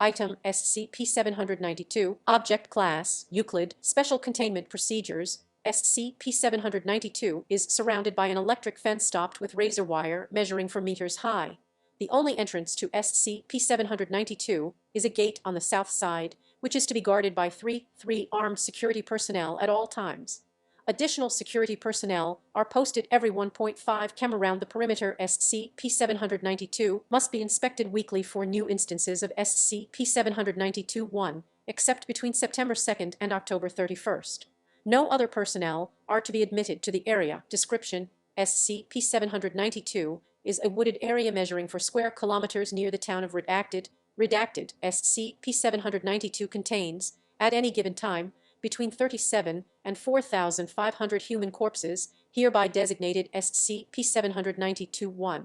Item SCP-792, Object Class, Euclid, Special Containment Procedures. SCP-792 is surrounded by an electric fence stopped with razor wire measuring for meters high. The only entrance to SCP-792 is a gate on the south side, which is to be guarded by three armed security personnel at all times. Additional security personnel are posted every 1.5 km around the perimeter. SCP-792 must be inspected weekly for new instances of SCP-792-1, except between September 2nd and October 31st. No other personnel are to be admitted to the area. Description: SCP-792 is a wooded area measuring for square kilometers near the town of 𝓕𝓚. Redacted. SCP-792 contains, at any given time, between 37 and 4,500 human corpses, hereby designated SCP-792-1.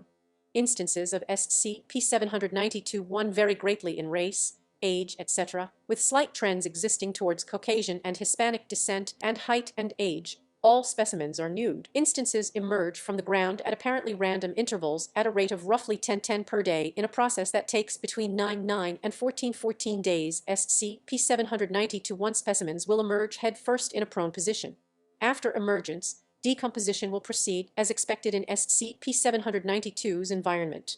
Instances of SCP-792-1 vary greatly in race, age, etc., with slight trends existing towards Caucasian and Hispanic descent and height and age. All specimens are nude. Instances emerge from the ground at apparently random intervals at a rate of roughly 10 per day in a process that takes between 9 and 14 days. SCP-792-1 specimens will emerge head first in a prone position. After emergence, decomposition will proceed as expected in SCP-792's environment.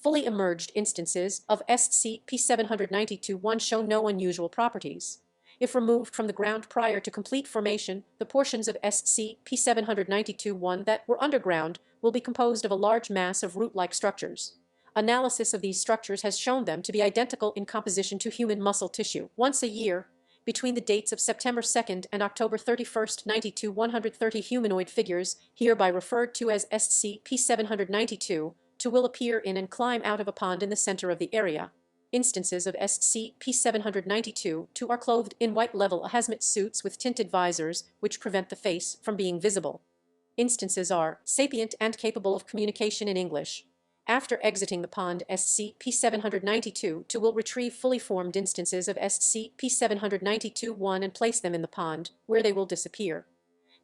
Fully emerged instances of SCP-792-1 show no unusual properties. If removed from the ground prior to complete formation, the portions of SCP-792-1 that were underground will be composed of a large mass of root-like structures. Analysis of these structures has shown them to be identical in composition to human muscle tissue. Once a year, between the dates of September 2nd and October 31st, 130 humanoid figures, hereby referred to as SCP-792, will appear in and climb out of a pond in the center of the area. Instances of SCP-792 are clothed in white level hazmat suits with tinted visors, which prevent the face from being visible. Instances are sapient and capable of communication in English. After exiting the pond, SCP-792 will retrieve fully formed instances of SCP-792-1 and place them in the pond, where they will disappear.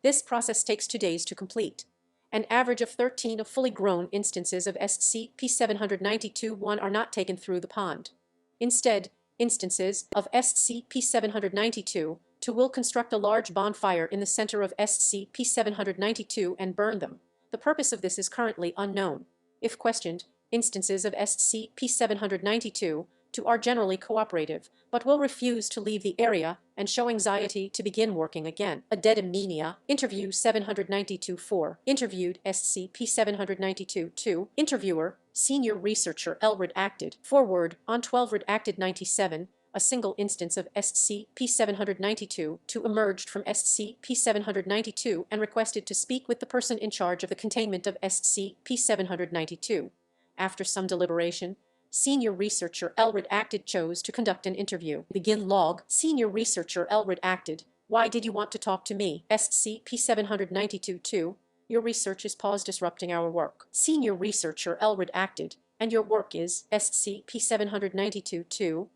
This process takes 2 days to complete. An average of 13 of fully grown instances of SCP-792-1 are not taken through the pond. Instead, instances of SCP-792 will construct a large bonfire in the center of SCP-792 and burn them. The purpose of this is currently unknown. If questioned, instances of SCP-792 are generally cooperative, but will refuse to leave the area and show anxiety to begin working again. 𝓕𝓚. Interview 792-4. Interviewed SCP-792-2. Interviewer, Senior Researcher 𝓕𝓚. Forward, on 12-97, a single instance of SCP-792 emerged from SCP-792 and requested to speak with the person in charge of the containment of SCP-792. After some deliberation, Senior Researcher 𝓕𝓚 chose to conduct an interview. Begin log. Senior Researcher 𝓕𝓚. Why did you want to talk to me? SCP-792-2. Your research is disrupting our work. Senior Researcher 𝓕𝓚. And your work is SCP-792-2.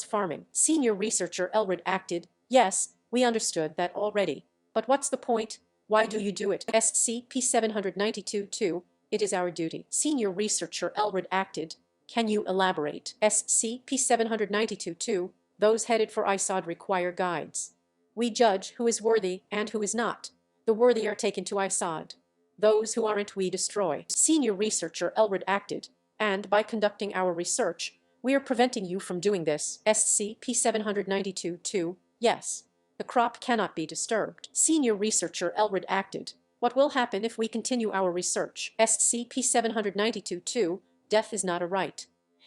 Farming. Senior Researcher 𝓕𝓚. Yes, we understood that already. But what's the point? Why do you do it? SCP-792-2. It is our duty. Senior Researcher 𝓕𝓚. Can you elaborate? SCP-792-2. Those headed for 𝓕𝓭d require guides. We judge who is worthy and who is not. The worthy are taken to 𝓕𝓭d. Those who aren't we destroy. Senior Researcher 𝓕𝓚. And by conducting our research, we are preventing you from doing this. SCP-792-2. Yes. The crop cannot be disturbed. Senior Researcher 𝓕𝓚. What will happen if we continue our research? SCP-792-2. Death is not a right.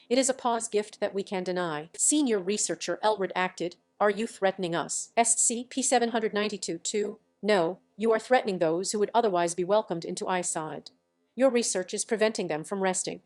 It is a pause gift that we can deny. Senior Researcher 𝓕𝓚. Are you threatening us? SCP-792-2. No, you are threatening those who would otherwise be welcomed into 𝓕𝓭d. Your research is preventing them from resting.